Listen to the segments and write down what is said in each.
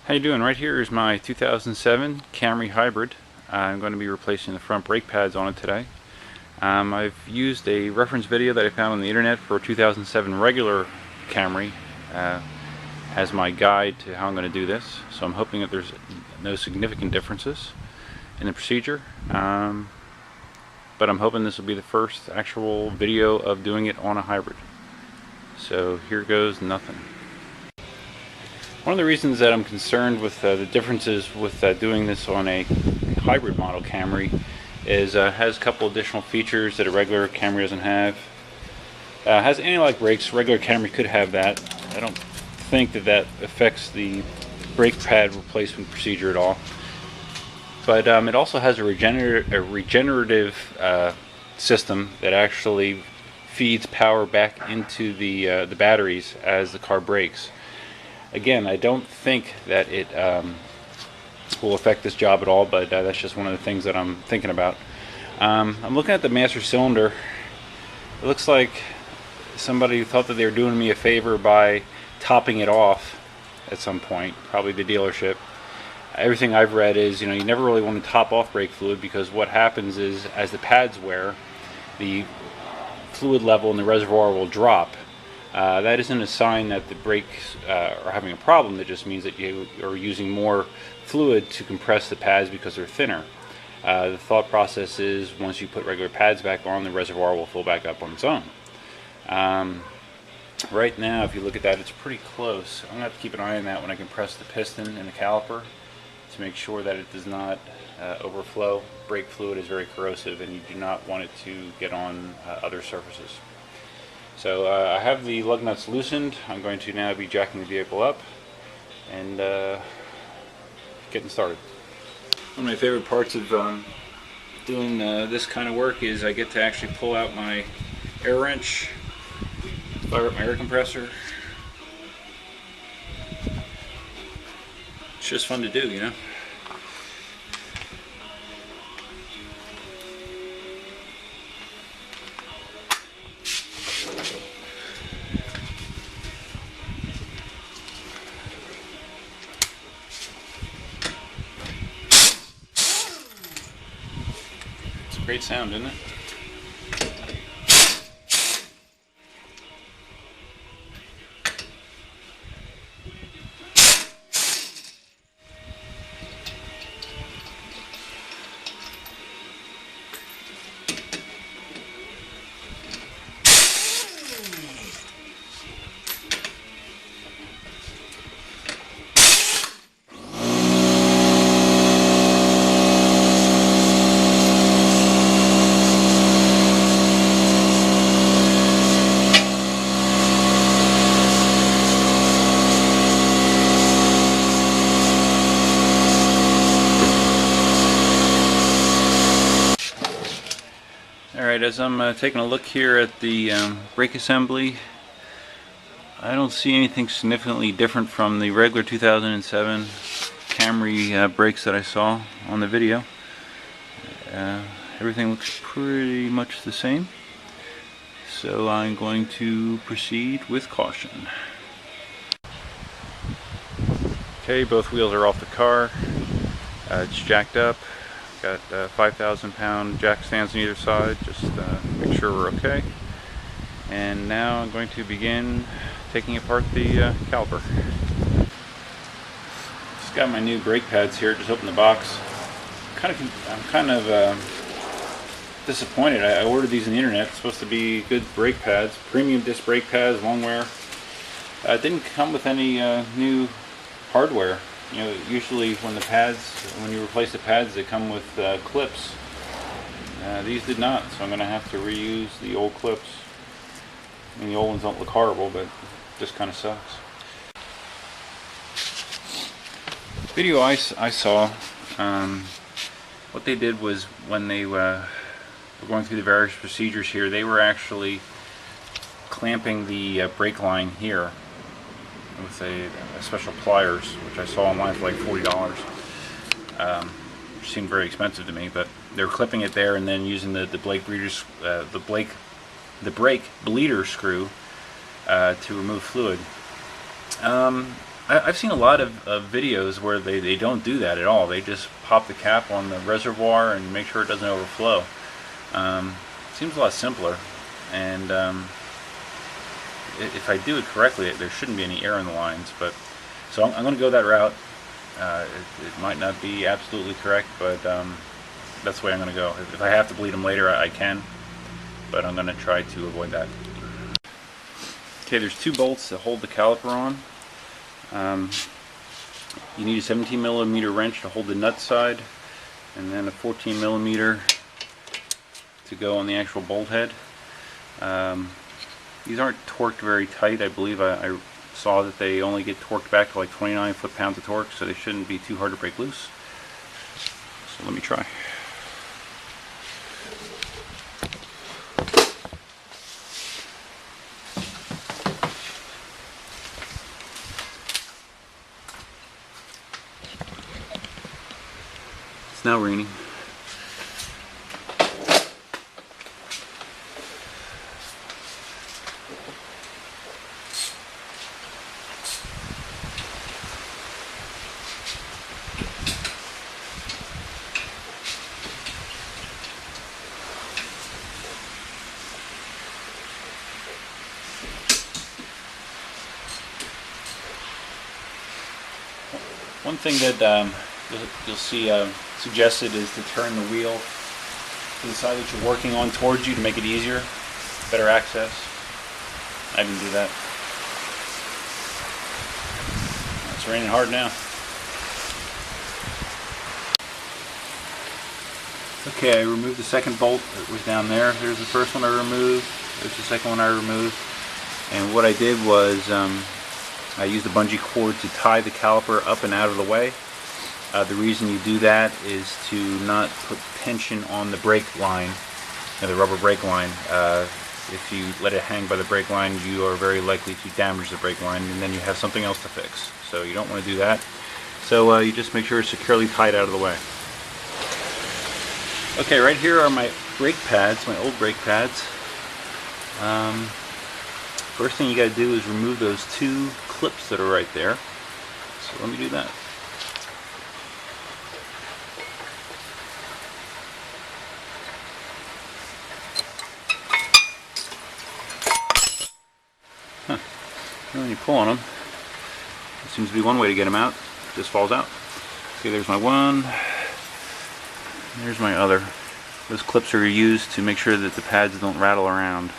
How you doing? Right here is my 2007 Camry Hybrid. I'm going to be replacing the front brake pads on it today. I've used a reference video that I found on the internet for a 2007 regular Camry as my guide to how I'm going to do this. So I'm hoping that there's no significant differences in the procedure. But I'm hoping this will be the first actual video of doing it on a hybrid. So here goes nothing. One of the reasons that I'm concerned with the differences with doing this on a hybrid model Camry is has a couple additional features that a regular Camry doesn't have. Has anti-lock brakes. Regular Camry could have that. I don't think that affects the brake pad replacement procedure at all. But it also has a regenerative system that actually feeds power back into the batteries as the car brakes. Again, I don't think that it will affect this job at all, but that's just one of the things that I'm thinking about. I'm looking at the master cylinder. It looks like somebody thought that they were doing me a favor by topping it off at some point, probably the dealership. Everything I've read is, you never really want to top off brake fluid, because what happens is, as the pads wear, the fluid level in the reservoir will drop. That isn't a sign that the brakes are having a problem. That just means that you are using more fluid to compress the pads because they're thinner. The thought process is, once you put regular pads back on, the reservoir will fill back up on its own. Right now, if you look at that, it's pretty close. I'm going to have to keep an eye on that when I compress the piston and the caliper to make sure that it does not overflow. Brake fluid is very corrosive, and you do not want it to get on other surfaces. So I have the lug nuts loosened. I'm going to now be jacking the vehicle up and getting started. One of my favorite parts of doing this kind of work is I get to actually pull out my air wrench, fire up my air compressor. It's just fun to do, Great sound, isn't it? Alright, as I'm taking a look here at the brake assembly, I don't see anything significantly different from the regular 2007 Camry brakes that I saw on the video. Everything looks pretty much the same, so I'm going to proceed with caution. Okay, both wheels are off the car. It's jacked up. Got 5,000-pound jack stands on either side, just make sure we're okay. And now I'm going to begin taking apart the caliper. Just got my new brake pads here. Just opened the box. I'm kind of disappointed. I ordered these on the internet. It's supposed to be good brake pads, premium disc brake pads, long wear. It didn't come with any new hardware. Usually when you replace the pads, they come with clips. These did not, so I'm going to have to reuse the old clips. I mean, the old ones don't look horrible, but it just kind of sucks. Video I saw, what they did was, when they were going through the various procedures here, they were actually clamping the brake line here with a special pliers, which I saw online for like $40, which seemed very expensive to me. But they were clipping it there and then using the brake bleeder screw to remove fluid. I've seen a lot of videos where they don't do that at all. They just pop the cap on the reservoir and make sure it doesn't overflow. Seems a lot simpler, and if I do it correctly, there shouldn't be any air in the lines. But so I'm going to go that route. It might not be absolutely correct, but that's the way I'm going to go. If I have to bleed them later, I can, but I'm going to try to avoid that. Okay, there's 2 bolts that hold the caliper on. You need a 17 millimeter wrench to hold the nut side, and then a 14 millimeter to go on the actual bolt head. These aren't torqued very tight. I believe I saw that they only get torqued back to like 29 foot-pounds of torque, so they shouldn't be too hard to break loose. So let me try. It's now raining. One thing that you'll see suggested is to turn the wheel to the side that you're working on towards you to make it easier, better access. I can do that. It's raining hard now. Okay, I removed the second bolt that was down there. There's the first one I removed. There's the second one I removed. And what I did was I used a bungee cord to tie the caliper up and out of the way. The reason you do that is to not put tension on the brake line, the rubber brake line. If you let it hang by the brake line, you are very likely to damage the brake line, and then you have something else to fix. So you don't want to do that. So you just make sure it's securely tied out of the way. Okay, right here are my brake pads, my old brake pads. First thing you got to do is remove those 2 clips that are right there. So let me do that. When you pull on them, it seems to be one way to get them out. It just falls out. Okay, there's my one. There's my other. Those clips are used to make sure that the pads don't rattle around.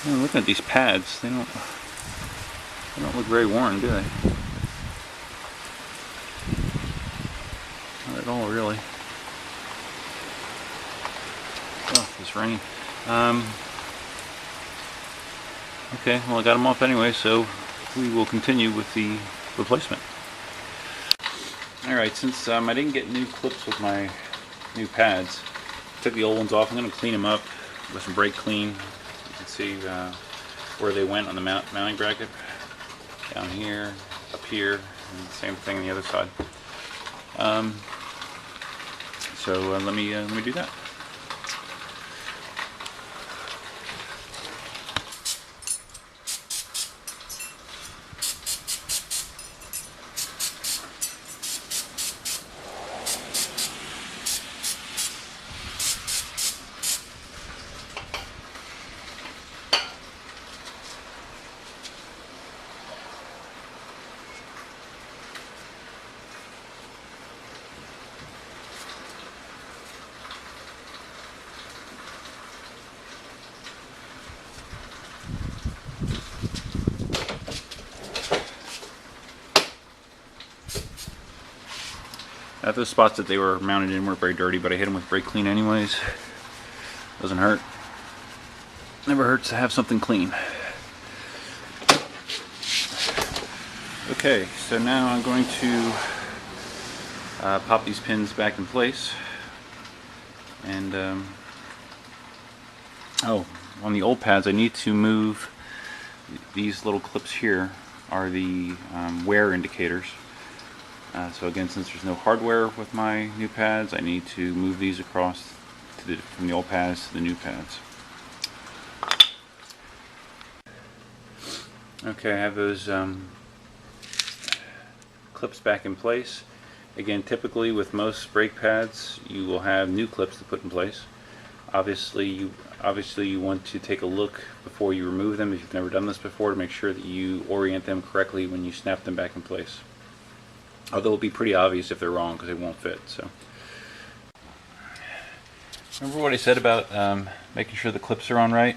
Looking at these pads, they don't look very worn, do they? Not at all, really. Oh, this rain. Okay, well I got them off anyway, so we will continue with the replacement. Alright, since I didn't get new clips with my new pads, I took the old ones off. I'm going to clean them up with some brake clean. You can see where they went on the mounting bracket. Down here, up here, and the same thing on the other side. So let me do that. Those spots that they were mounted in weren't very dirty, but I hit them with brake clean anyways. Doesn't hurt. Never hurts to have something clean. Okay, so now I'm going to pop these pins back in place. And oh, on the old pads I need to move these little clips here are the wear indicators. So again, since there's no hardware with my new pads, I need to move these across to from the old pads to the new pads. Okay, I have those clips back in place. Again, typically with most brake pads, you will have new clips to put in place. Obviously you want to take a look before you remove them if you've never done this before, to make sure that you orient them correctly when you snap them back in place. Although it'll be pretty obvious if they're wrong because they won't fit. So, remember what I said about making sure the clips are on right?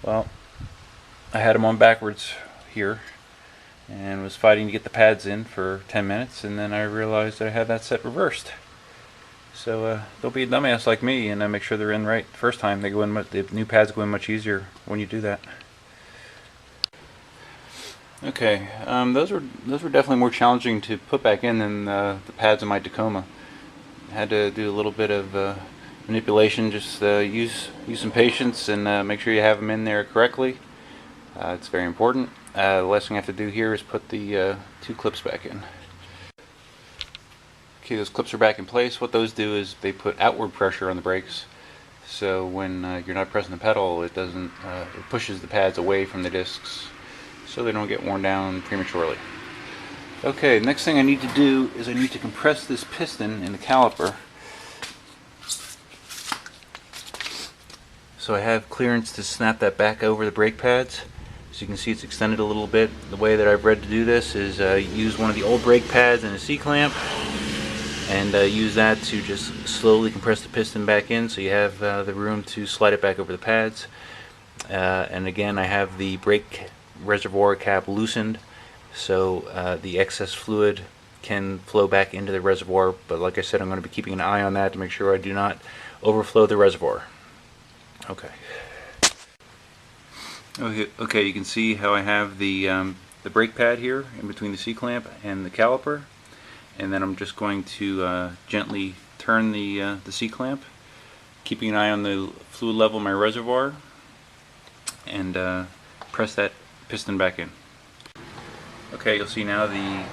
Well, I had them on backwards here and was fighting to get the pads in for 10 minutes, and then I realized that I had that set reversed. So don't be a dumbass like me and make sure they're in right the first time. They go in. The new pads go in much easier when you do that. Okay, those were definitely more challenging to put back in than the pads in my Tacoma. I had to do a little bit of manipulation. Just use some patience and make sure you have them in there correctly. It's very important. The last thing I have to do here is put the two clips back in. Okay, those clips are back in place. What those do is they put outward pressure on the brakes. So when you're not pressing the pedal, it pushes the pads away from the discs, so they don't get worn down prematurely. Okay, next thing I need to do is I need to compress this piston in the caliper so I have clearance to snap that back over the brake pads. As you can see, it's extended a little bit. The way that I've read to do this is use one of the old brake pads and a C-clamp, and use that to just slowly compress the piston back in so you have the room to slide it back over the pads. And again, I have the brake reservoir cap loosened so the excess fluid can flow back into the reservoir, but like I said, I'm going to be keeping an eye on that to make sure I do not overflow the reservoir. Okay, you can see how I have the brake pad here in between the C-clamp and the caliper, and then I'm just going to gently turn the C-clamp, keeping an eye on the fluid level in my reservoir, and press that piston back in. Okay, you'll see now the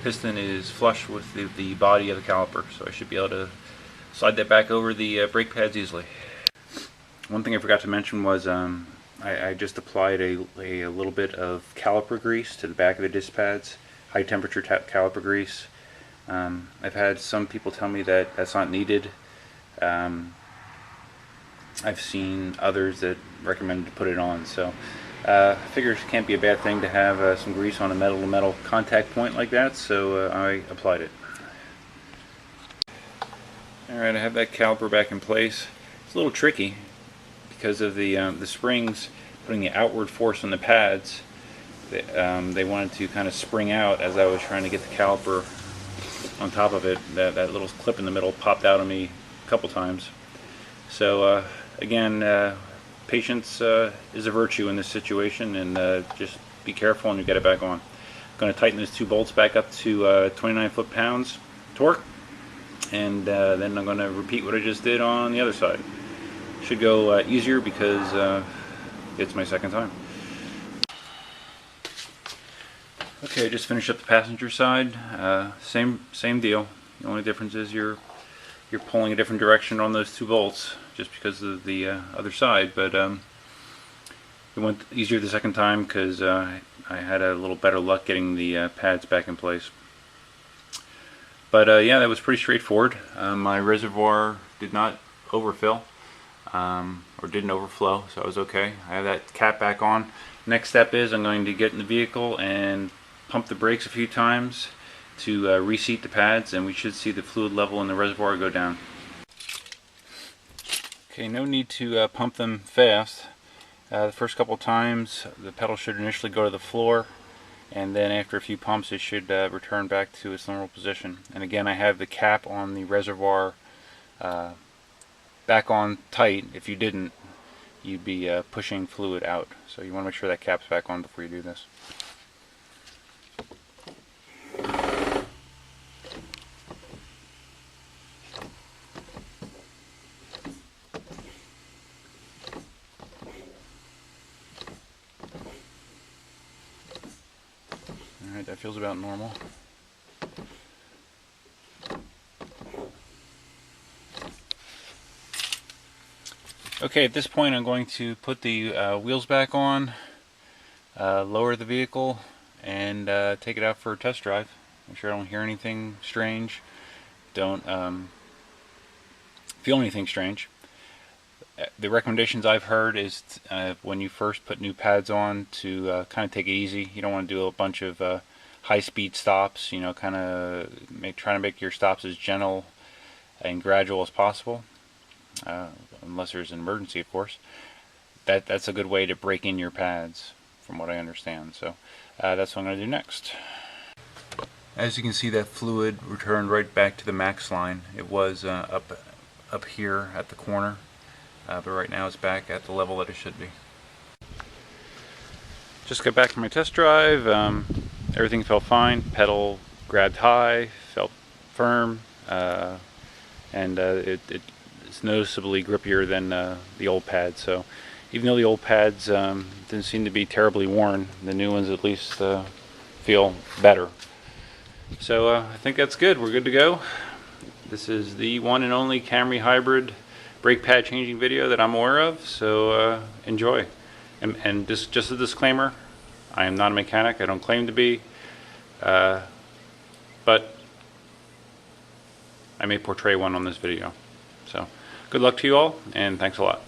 piston is flush with the body of the caliper, so I should be able to slide that back over the brake pads easily. One thing I forgot to mention was I just applied a little bit of caliper grease to the back of the disc pads, high temperature caliper grease. I've had some people tell me that that's not needed. I've seen others that recommend to put it on, so I figure it can't be a bad thing to have some grease on a metal-to-metal contact point like that, so I applied it. Alright, I have that caliper back in place. It's a little tricky because of the springs putting the outward force on the pads. They wanted to kind of spring out as I was trying to get the caliper on top of it. That little clip in the middle popped out on me a couple times. So again, patience is a virtue in this situation, and just be careful and you get it back on. I'm going to tighten those two bolts back up to 29 foot-pounds torque, and then I'm going to repeat what I just did on the other side. Should go easier because it's my second time. Okay, just finished up the passenger side. Same deal. The only difference is you're pulling a different direction on those two bolts just because of the other side, but it went easier the second time because I had a little better luck getting the pads back in place. But yeah, that was pretty straightforward. My reservoir did not overfill or didn't overflow, so I was okay. I have that cap back on. Next step is I'm going to get in the vehicle and pump the brakes a few times to reseat the pads, and we should see the fluid level in the reservoir go down. Okay, no need to pump them fast. The first couple times the pedal should initially go to the floor, and then after a few pumps it should return back to its normal position. And again, I have the cap on the reservoir back on tight. If you didn't, you'd be pushing fluid out, so you want to make sure that cap's back on before you do this. Alright, that feels about normal. Okay, at this point I'm going to put the wheels back on, lower the vehicle, and take it out for a test drive. Make sure I don't hear anything strange, don't feel anything strange. The recommendations I've heard is when you first put new pads on to kind of take it easy. You don't want to do a bunch of high-speed stops. You know, kind of try to make your stops as gentle and gradual as possible, unless there's an emergency, of course. That's a good way to break in your pads, from what I understand. So that's what I'm going to do next. As you can see, that fluid returned right back to the max line. It was up here at the corner. But right now it's back at the level that it should be. Just got back from my test drive. Everything felt fine. Pedal grabbed high, felt firm, and it's noticeably grippier than the old pads. So even though the old pads didn't seem to be terribly worn, the new ones at least feel better. So I think that's good. We're good to go. This is the one and only Camry Hybrid brake pad changing video that I'm aware of, so enjoy. And just a disclaimer, I am not a mechanic, I don't claim to be, but I may portray one on this video. So good luck to you all, and thanks a lot.